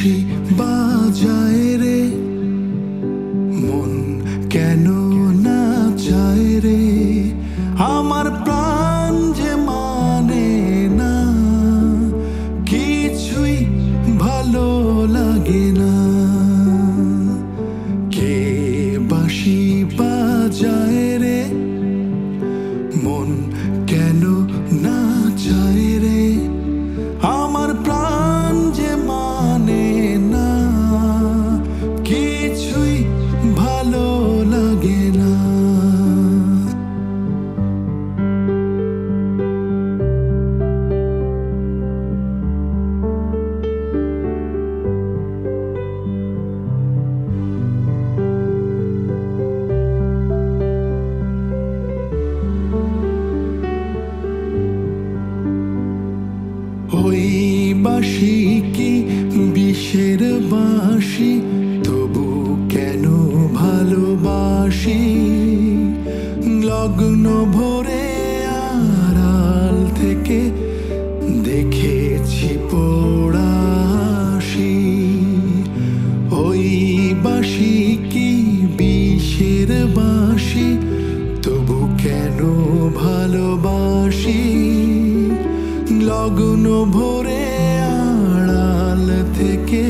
বাঁশি বাজায় রে মন কেন না চায় রে আমার প্রাণ যে মানে না কিছুই ভালো লাগে না কে বাঁশি বাজায় রে মন কেন না চায় রে আমার প্রাণ যে মানে না কিছুই ভালো লাগে না ওই বাঁশি কি বিষের বাঁশি তবু কেন ভালোবাসি লগ্ন ভরে আড়াল থেকে দেখেছি পোড়াশি ওই বাঁশি কি বিষের বাঁশি তবু কেন ভালোবাসি লগ্ন ভরে আড়াল থেকে